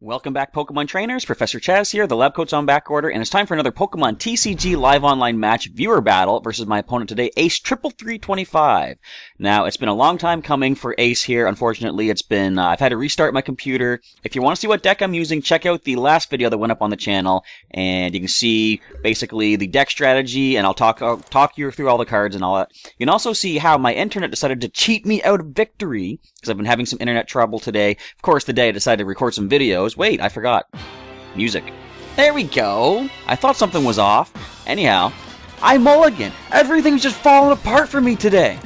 Welcome back, Pokemon trainers. Professor Chaz here. The lab coat's on back order, and it's time for another Pokemon TCG Live Online match viewer battle versus my opponent today, Ace 33325. Now, it's been a long time coming for Ace here. Unfortunately, it's been, I've had to restart my computer. If you want to see what deck I'm using, check out the last video that went up on the channel, and you can see basically the deck strategy, and I'll talk you through all the cards and all that. You can also see how my internet decided to cheat me out of victory, because I've been having some internet trouble today. Of course, the day I decided to record some videos. Wait, I forgot. Music. There we go. I thought something was off. Anyhow, I mulligan. Everything's just falling apart for me today.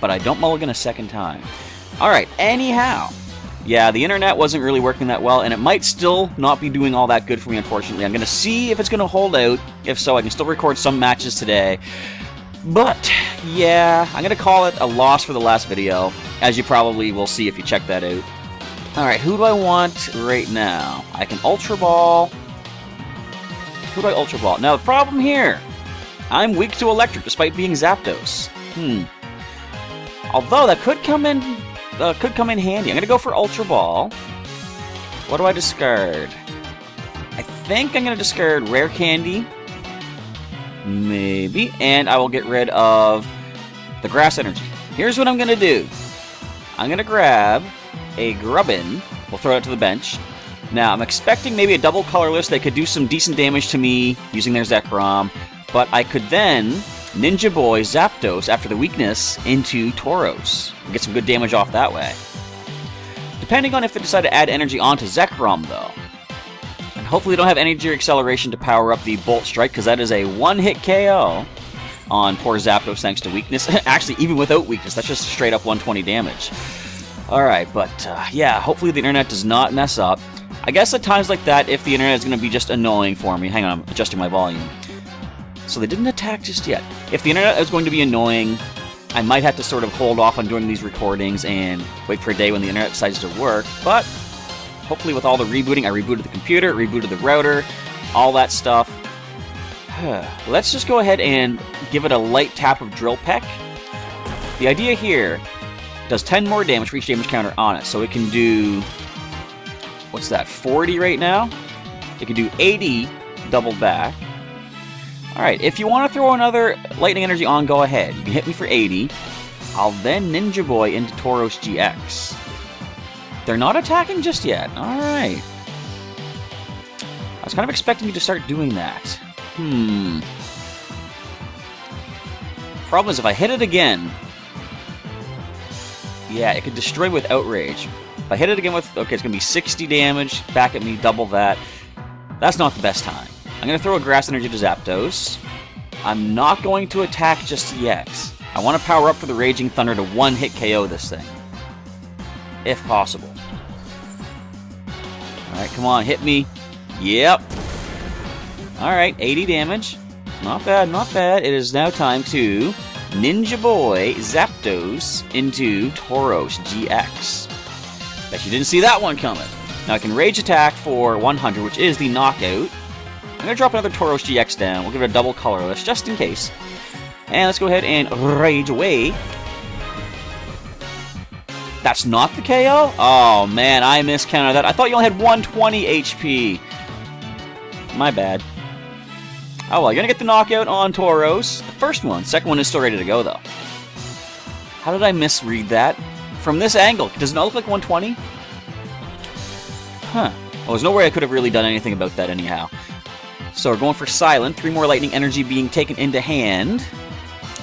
But I don't mulligan a second time. Alright, anyhow. Yeah, the internet wasn't really working that well, and it might still not be doing all that good for me, unfortunately. I'm going to see if it's going to hold out. If so, I can still record some matches today. But, yeah, I'm going to call it a loss for the last video, as you probably will see if you check that out. Alright, who do I want right now? I can Ultra Ball. Who do I Ultra Ball? Now, the problem here, I'm weak to Electric despite being Zapdos. Although, that could come in handy. I'm going to go for Ultra Ball. What do I discard? I think I'm going to discard Rare Candy. Maybe. And I will get rid of the Grass Energy. Here's what I'm going to do. I'm going to grab a Grubbin. We'll throw it to the bench. Now, I'm expecting maybe a double colorless. They could do some decent damage to me using their Zekrom. But I could then Ninja Boy Zapdos after the weakness into Tauros. And get some good damage off that way. Depending on if they decide to add energy onto Zekrom, though. And hopefully they don't have energy acceleration to power up the Bolt Strike, because that is a one-hit KO on poor Zapdos thanks to weakness. Actually, even without weakness, that's just straight up 120 damage. Alright, but yeah, hopefully the internet does not mess up. I guess at times like that, if the internet is going to be just annoying for me... Hang on, I'm adjusting my volume. So they didn't attack just yet. If the internet is going to be annoying, I might have to sort of hold off on doing these recordings and wait for a day when the internet decides to work. But hopefully with all the rebooting, I rebooted the computer, rebooted the router, all that stuff. Let's just go ahead and give it a light tap of Drill Peck. The idea here... does 10 more damage for each damage counter on it. So it can do... what's that, 40 right now? It can do 80 double back. Alright, if you want to throw another Lightning Energy on, go ahead. You can hit me for 80. I'll then Ninja Boy into Tauros-GX. They're not attacking just yet. Alright. I was kind of expecting you to start doing that. Problem is, if I hit it again... yeah, it could destroy with Outrage. If I hit it again with... okay, it's going to be 60 damage. Back at me, double that. That's not the best time. I'm going to throw a Grass Energy to Zapdos. I'm not going to attack just yet. I want to power up for the Raging Thunder to one-hit KO this thing. If possible. Alright, come on, hit me. Yep. Alright, 80 damage. Not bad, not bad. It is now time to... Ninja Boy Zapdos into Tauros-GX. Bet you didn't see that one coming. Now I can Rage Attack for 100, which is the knockout. I'm going to drop another Tauros-GX down. We'll give it a double colorless, just in case. And let's go ahead and Rage away. That's not the KO? Oh man, I miscounted that. I thought you only had 120 HP. My bad. Oh well, you're going to get the knockout on Tauros. The first one. Second one is still ready to go, though. How did I misread that? From this angle, does it not look like 120? Huh. Well, there's no way I could have really done anything about that anyhow. So we're going for Silent. 3 more Lightning Energy being taken into hand.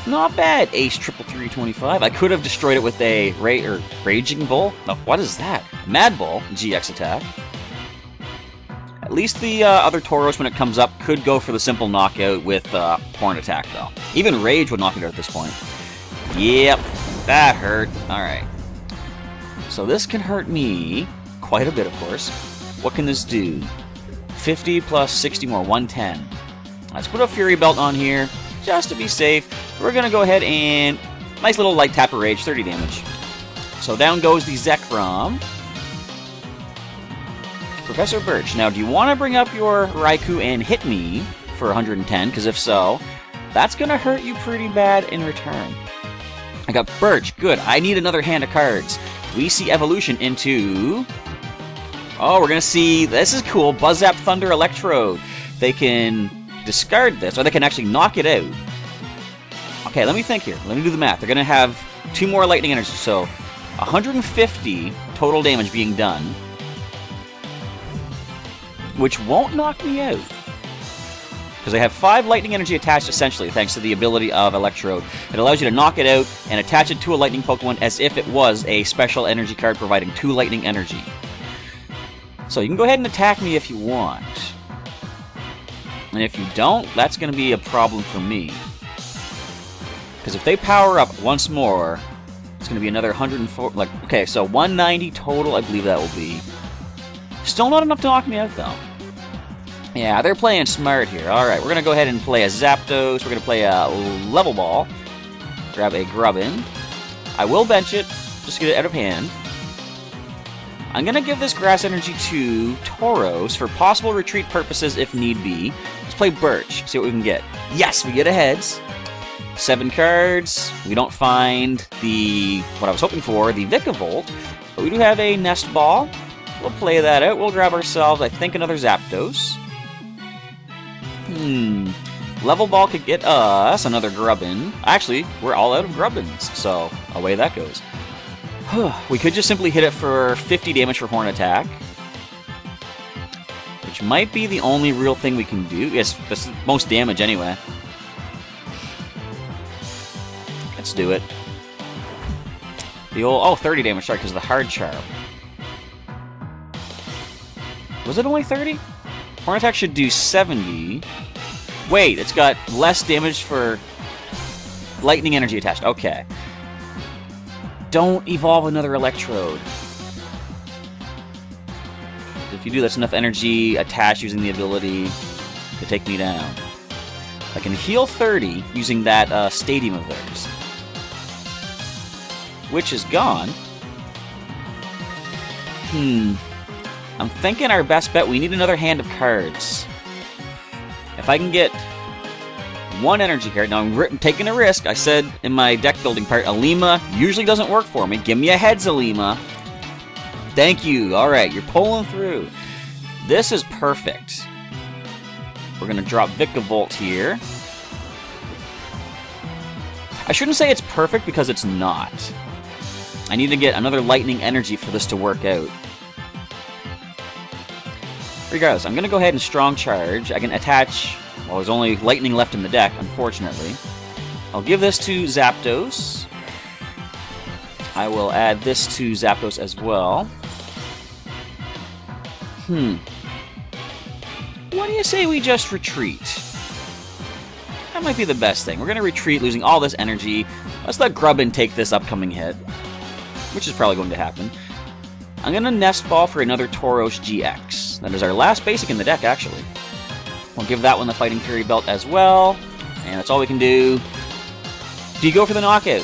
Not bad, Ace 33325. I could have destroyed it with a Raging Bull. No, what is that? Mad Bull GX attack. At least the other Tauros, when it comes up, could go for the simple knockout with Horn Attack, though. Even Rage would knock it out at this point. Yep, that hurt. Alright. So this can hurt me quite a bit, of course. What can this do? 50 plus 60 more, 110. Let's put a Fury Belt on here, just to be safe. We're going to go ahead and... nice little light tap of Rage, 30 damage. So down goes the Zekrom. Professor Birch, now do you want to bring up your Raikou and hit me for 110? Because if so, that's going to hurt you pretty bad in return. I got Birch, good. I need another hand of cards. We see evolution into Oh, we're going to see... This is cool. Buzz Zap Thunder Electrode. They can discard this, or they can actually knock it out. Okay, let me think here. Let me do the math. They're going to have 2 more lightning energy, so 150 total damage being done, which won't knock me out. Because I have 5 lightning energy attached, essentially, thanks to the ability of Electrode. It allows you to knock it out and attach it to a lightning Pokemon as if it was a special energy card providing 2 lightning energy. So you can go ahead and attack me if you want. And if you don't, that's going to be a problem for me. Because if they power up once more, it's going to be another 104... Like, okay, so 190 total, I believe that will be. Still not enough to knock me out, though. Yeah, they're playing smart here. Alright, we're going to go ahead and play a Zapdos. We're going to play a Level Ball. Grab a Grubbin. I will bench it, just get it out of hand. I'm going to give this Grass Energy to Tauros for possible retreat purposes if need be. Let's play Birch, see what we can get. Yes, we get a Heads. 7 cards. We don't find what I was hoping for, the Vikavolt. But we do have a Nest Ball. We'll play that out. We'll grab ourselves, I think, another Zapdos. Level Ball could get us another Grubbin. Actually, we're all out of Grubbins, so away that goes. We could just simply hit it for 50 damage for Horn Attack, which might be the only real thing we can do. Yes, that's the most damage anyway. Let's do it. The old 30 damage, sorry, because of the Hard Charm. Was it only 30? Horn Attack should do 70. Wait, it's got less damage for lightning energy attached. Okay. Don't evolve another Electrode. If you do, that's enough energy attached using the ability to take me down. I can heal 30 using that Stadium of theirs, which is gone. I'm thinking our best bet, we need another hand of cards. If I can get 1 energy card, now I'm taking a risk. I said in my deck building part, Alima usually doesn't work for me. Give me a Heads, Alima. Thank you. Alright, you're pulling through. This is perfect. We're going to drop Vikavolt here. I shouldn't say it's perfect because it's not. I need to get another lightning energy for this to work out. Regardless, I'm going to go ahead and Strong Charge. I can attach... Well, there's only lightning left in the deck, unfortunately. I'll give this to Zapdos. I will add this to Zapdos as well. What do you say we just retreat? That might be the best thing. We're going to retreat, losing all this energy. Let's let Grubbin take this upcoming hit, which is probably going to happen. I'm going to Nest Ball for another Tauros-GX. That is our last basic in the deck, actually. We'll give that one the Fighting Fury Belt as well. And that's all we can do. Do you go for the knockout?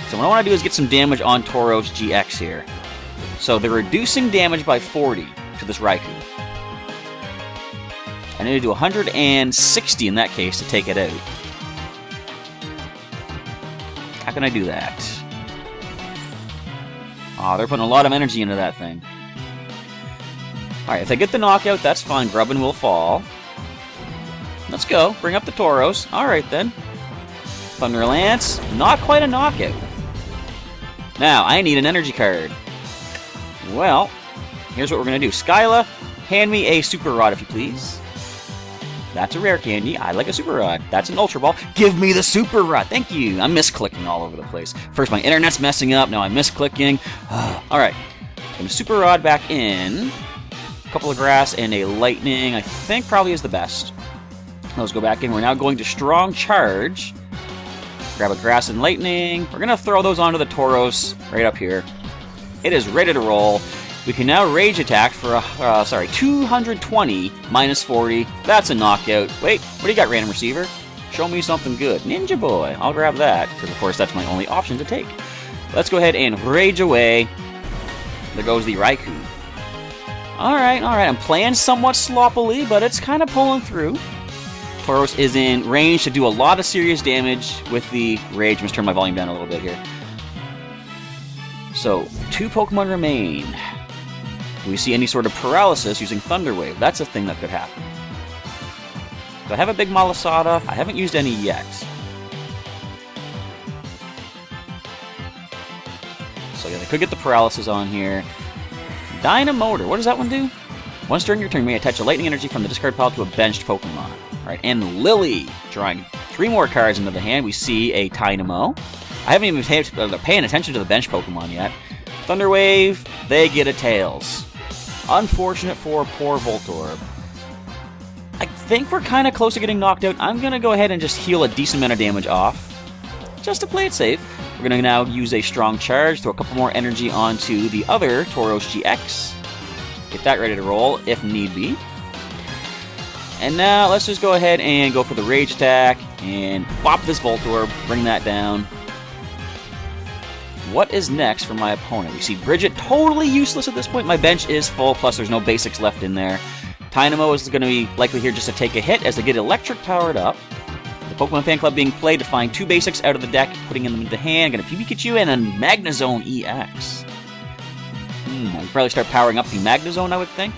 So what I want to do is get some damage on Tauros-GX here. So they're reducing damage by 40 to this Raikou. I need to do 160 in that case to take it out. How can I do that? Oh, they're putting a lot of energy into that thing. Alright, if they get the knockout, that's fine. Grubbin will fall. Let's go. Bring up the Tauros. Alright then. Thunder Lance. Not quite a knockout. Now, I need an energy card. Well, here's what we're going to do. Skyla, hand me a Super Rod if you please. That's a rare candy. I like a Super Rod. That's an Ultra Ball. Give me the Super Rod. Thank you. I'm misclicking all over the place. First, my internet's messing up. Now I'm misclicking. Alright. Going to Super Rod back in. A couple of Grass and a Lightning, I think probably is the best. Those go back in. We're now going to Strong Charge. Grab a Grass and Lightning. We're going to throw those onto the Tauros right up here. It is ready to roll. We can now Rage Attack for 220 minus 40. That's a knockout. Wait, what do you got, Random Receiver? Show me something good. Ninja Boy. I'll grab that, because of course that's my only option to take. Let's go ahead and Rage away. There goes the Raikou. Alright. I'm playing somewhat sloppily, but it's kind of pulling through. Tauros is in range to do a lot of serious damage with the Rage. I'm just turn my volume down a little bit here. So, 2 Pokemon remain. Do we see any sort of paralysis using Thunder Wave? That's a thing that could happen. Do I have a big Malasada? I haven't used any yet. So yeah, they could get the paralysis on here. Dynamotor, what does that one do? Once during your turn, you may attach a lightning energy from the discard pile to a benched Pokemon. Alright, and Lily, drawing 3 more cards into the hand. We see a Tynamo. I haven't even paying attention to the bench Pokemon yet. Thunder Wave, they get a Tails. Unfortunate for poor Voltorb. I think we're kind of close to getting knocked out. I'm going to go ahead and just heal a decent amount of damage off, just to play it safe. We're going to now use a strong charge, throw a couple more energy onto the other Tauros-GX. Get that ready to roll, if need be. And now, let's just go ahead and go for the Rage Attack, and bop this Voltorb, bring that down. What is next for my opponent? We see Bridget, totally useless at this point. My bench is full, plus there's no basics left in there. Tynamo is going to be likely here just to take a hit as they get electric powered up. The Pokemon Fan Club being played to find 2 basics out of the deck, putting them into the hand. Going to Pikachu and a Magnezone EX. I could probably start powering up the Magnezone, I would think.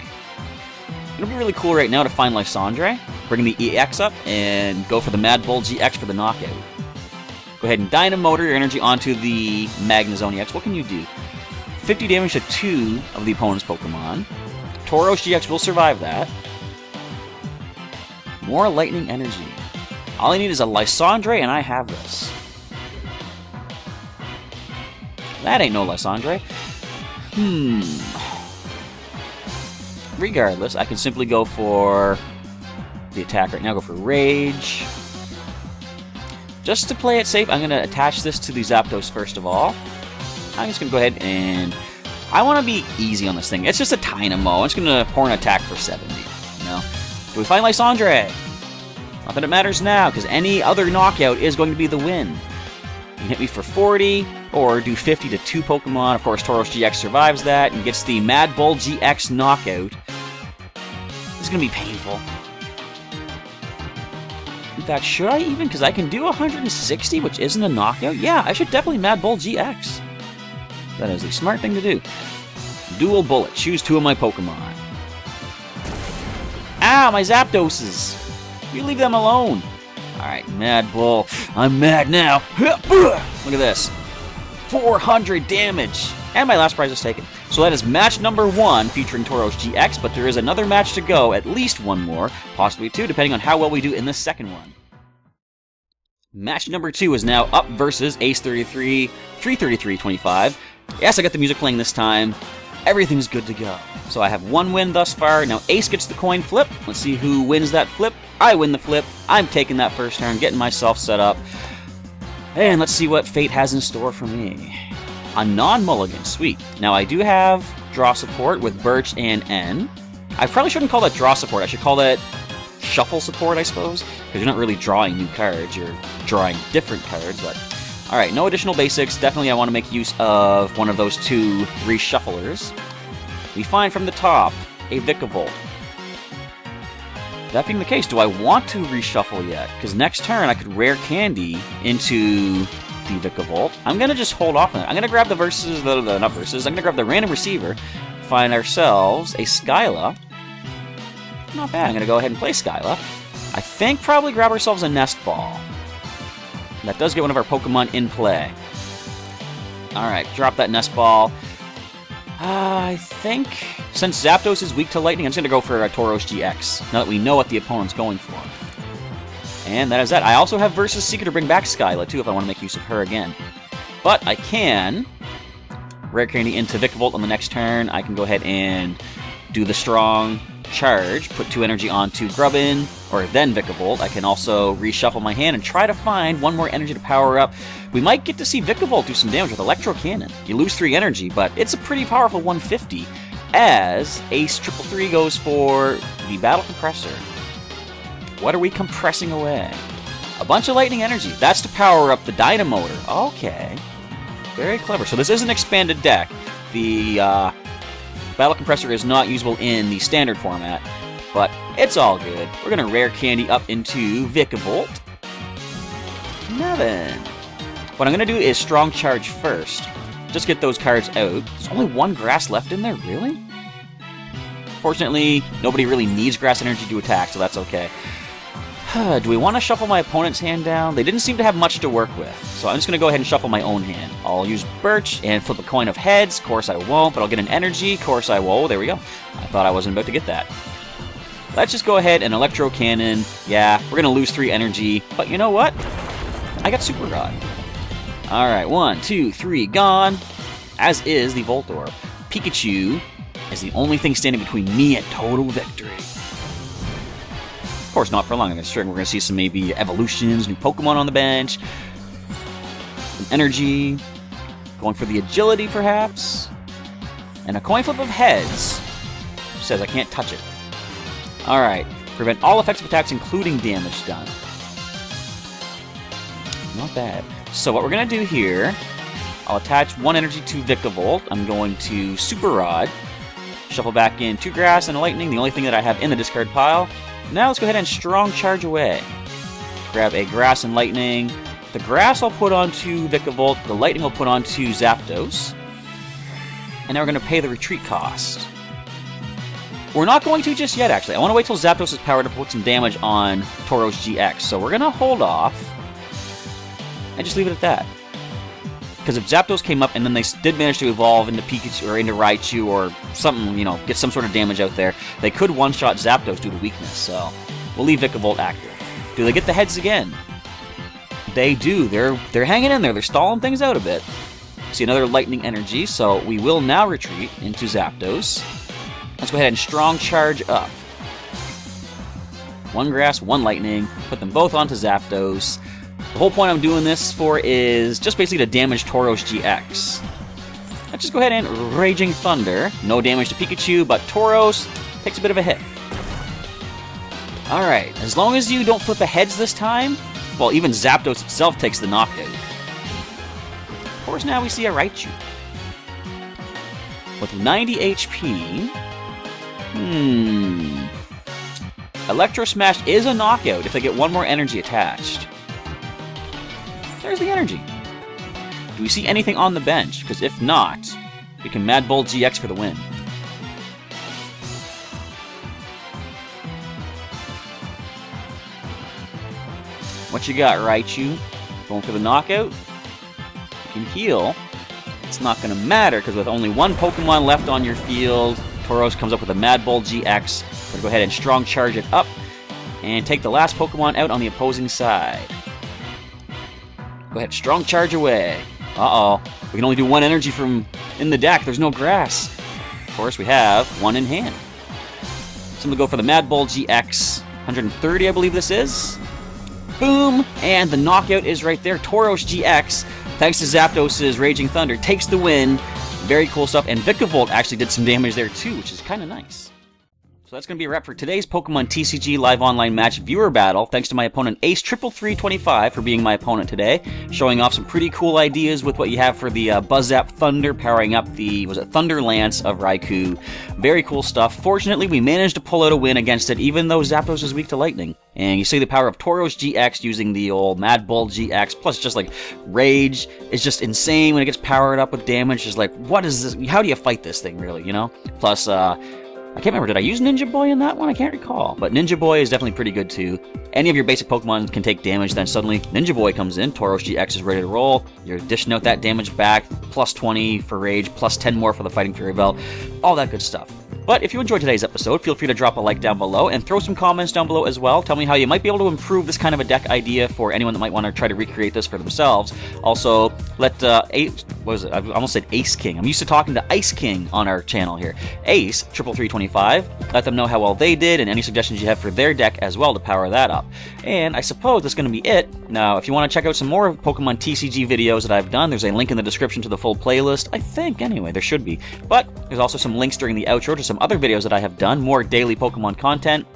It'll be really cool right now to find Lysandre, bring the EX up, and go for the Mad Bull GX for the knockout. Go ahead and Dynamotor your energy onto the Magnezone EX. What can you do? 50 damage to 2 of the opponent's Pokemon. Tauros-GX will survive that. More lightning energy. All I need is a Lysandre, and I have this. That ain't no Lysandre. Regardless, I can simply go for the attack right now. Go for Rage. Just to play it safe, I'm going to attach this to the Zapdos first of all. I'm just going to go ahead and... I want to be easy on this thing. It's just a Tynamo. I'm just going to pour an attack for 70. You know? Do we find Lysandre? Not that it matters now, because any other knockout is going to be the win. You can hit me for 40, or do 50 to 2 Pokemon. Of course, Tauros-GX survives that and gets the Mad Bull GX knockout. It's going to be painful. In fact, should I even? Because I can do 160, which isn't a knockout. Yeah, I should definitely Mad Bull GX. That is the smart thing to do. Dual Bullet. Choose 2 of my Pokemon. Ow, my Zapdoses. You leave them alone. Alright, Mad Bull. I'm mad now. Look at this. 400 damage. And my last prize is taken. So that is match number 1 featuring Tauros-GX, but there is another match to go, at least 1 more, possibly 2, depending on how well we do in the second one. Match number 2 is now up versus Ace 33, 333-25. Yes, I got the music playing this time. Everything's good to go. So I have 1 win thus far. Now Ace gets the coin flip. Let's see who wins that flip. I win the flip. I'm taking that first turn, getting myself set up. And let's see what fate has in store for me. A non-mulligan, sweet. Now I do have draw support with Birch and N. I probably shouldn't call that draw support. I should call that shuffle support, I suppose. Because you're not really drawing new cards, you're drawing different cards. But alright, no additional basics. Definitely I want to make use of one of those 2 reshufflers. We find from the top a Vikavolt. That being the case, do I want to reshuffle yet? Because next turn I could rare candy into the Vikavolt. I'm going to just hold off on it. I'm going to grab the not versus, I'm going to grab the random receiver, find ourselves a Skyla. Not bad. I'm going to go ahead and play Skyla. I think probably grab ourselves a Nest Ball. That does get one of our Pokemon in play. Alright, drop that Nest Ball. I think, since Zapdos is weak to lightning, I'm just going to go for a Tauros-GX, now that we know what the opponent's going for. And that is that. I also have Versus Seeker to bring back Skyla, too, if I want to make use of her again. But I can Rare Candy into Vikavolt on the next turn. I can go ahead and do the strong charge, put 2 energy onto Grubbin, or then Vikavolt. I can also reshuffle my hand and try to find 1 more energy to power up. We might get to see Vikavolt do some damage with Electro Cannon. You lose 3 energy, but it's a pretty powerful 150, as Ace 333 goes for the Battle Compressor. What are we compressing away? A bunch of lightning energy. That's to power up the Dynamotor. Okay. Very clever. So this is an expanded deck. The Battle Compressor is not usable in the standard format, but it's all good. We're going to Rare Candy up into Vikavolt. Now then, what I'm going to do is Strong Charge first. just get those cards out. There's only one grass left in there, really? Fortunately, nobody really needs grass energy to attack, so that's okay. Do we want to shuffle my opponent's hand down? They didn't seem to have much to work with, so I'm just going to go ahead and shuffle my own hand. I'll use Birch and flip a coin of heads. Of course I won't, but I'll get an energy. Of course I will. There we go. I thought I wasn't about to get that. Let's just go ahead and Electro Cannon. Yeah, we're going to lose 3 energy, but you know what? I got Super Rod. Alright, 1, 2, 3, gone. As is the Voltorb. Pikachu is the only thing standing between me and total victory. Of course, not for long. I'm sure we're going to see some maybe evolutions, new Pokemon on the bench, some energy, going for the agility perhaps, and a coin flip of heads. Says I can't touch it. Alright, prevent all effective attacks including damage done. Not bad. So what we're going to do here, I'll attach 1 energy to Vikavolt. I'm going to Super Rod. Shuffle back in 2 grass and a lightning, the only thing that I have in the discard pile. Now let's go ahead and strong charge away. Grab a grass and lightning. The grass I'll put onto Vikavolt, the lightning I'll put onto Zapdos. And now we're going to pay the retreat cost. We're not going to just yet, actually. I want to wait till Zapdos is powered up to put some damage on Tauros-GX. So we're going to hold off and just leave it at that. Because if Zapdos came up and then they did manage to evolve into Pikachu or into Raichu or something, you know, get some sort of damage out there, they could one-shot Zapdos due to weakness, so we'll leave Vikavolt active. Do they get the heads again? They do. They're hanging in there. They're stalling things out a bit. See another lightning energy, so we will now retreat into Zapdos. Let's go ahead and strong charge up. 1 grass, 1 lightning. Put them both onto Zapdos. The whole point I'm doing this for is just basically to damage Tauros-GX. Let's just go ahead and Raging Thunder. No damage to Pikachu, but Tauros takes a bit of a hit. Alright, as long as you don't flip the heads this time, well, even Zapdos itself takes the knockout. Of course, now we see a Raichu. With 90 HP... Electro Smash is a knockout if they get 1 more energy attached. There's the energy. Do we see anything on the bench? Because if not, we can Mad Bull GX for the win. What you got, Raichu? Going for the knockout? You can heal. It's not going to matter, because with only 1 Pokemon left on your field, Tauros comes up with a Mad Bull GX. We're going to go ahead and strong charge it up, and take the last Pokemon out on the opposing side. Go ahead, strong charge away. Uh-oh. We can only do 1 energy from in the deck. There's no grass. Of course, we have 1 in hand. So I'm going to go for the Mad Bull GX. 130, I believe this is. Boom! And the knockout is right there. Tauros-GX, thanks to Zapdos' Raging Thunder, takes the win. Very cool stuff. And Vikavolt actually did some damage there too, which is kind of nice. So that's going to be a wrap for today's Pokemon TCG Live Online Match Viewer Battle. Thanks to my opponent Ace33325 for being my opponent today, showing off some pretty cool ideas with what you have for the Buzz-Zap Thunder, powering up the, was it Thunder Lance of Raikou. Very cool stuff. Fortunately, we managed to pull out a win against it, even though Zapdos is weak to lightning. And you see the power of Tauros-GX using the old Mad Bull GX, plus just like Rage is just insane when it gets powered up with damage. Just like, what is this? How do you fight this thing, really, you know? Plus, I can't remember, did I use Ninja Boy in that one? I can't recall. But Ninja Boy is definitely pretty good too. Any of your basic Pokemon can take damage, then suddenly Ninja Boy comes in, Tauros-GX is ready to roll, you're dishing out that damage back, plus 20 for Rage, plus 10 more for the Fighting Fury Belt, all that good stuff. But if you enjoyed today's episode, feel free to drop a like down below and throw some comments down below as well. Tell me how you might be able to improve this kind of a deck idea for anyone that might want to try to recreate this for themselves. Also, let Ace, what was it? I almost said Ace King. I'm used to talking to Ice King on our channel here. Ace33325. Let them know how well they did and any suggestions you have for their deck as well to power that up. And I suppose that's going to be it. Now, if you want to check out some more Pokemon TCG videos that I've done, there's a link in the description to the full playlist. I think, anyway, there should be. But there's also some links during the outro to some other videos that I have done, more daily Pokemon content.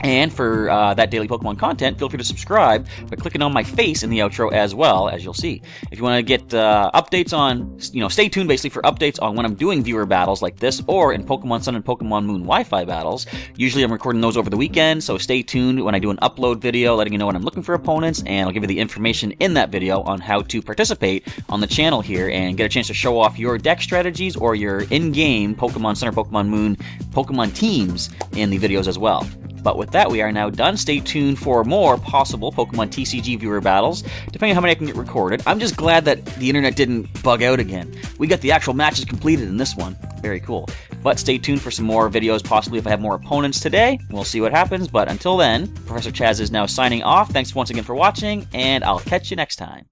And for that daily Pokemon content, feel free to subscribe by clicking on my face in the outro as well, as you'll see. If you want to get updates on, stay tuned basically for updates on when I'm doing viewer battles like this, or in Pokemon Sun and Pokemon Moon Wi-Fi battles. Usually I'm recording those over the weekend, so stay tuned when I do an upload video letting you know when I'm looking for opponents, and I'll give you the information in that video on how to participate on the channel here and get a chance to show off your deck strategies or your in-game Pokemon Sun or Pokemon Moon Pokemon teams in the videos as well. But with that, we are now done. Stay tuned for more possible Pokemon TCG viewer battles, depending on how many I can get recorded. I'm just glad that the internet didn't bug out again. We got the actual matches completed in this one. Very cool. But stay tuned for some more videos, possibly if I have more opponents today. We'll see what happens. But until then, Professor Chaz is now signing off. Thanks once again for watching, and I'll catch you next time.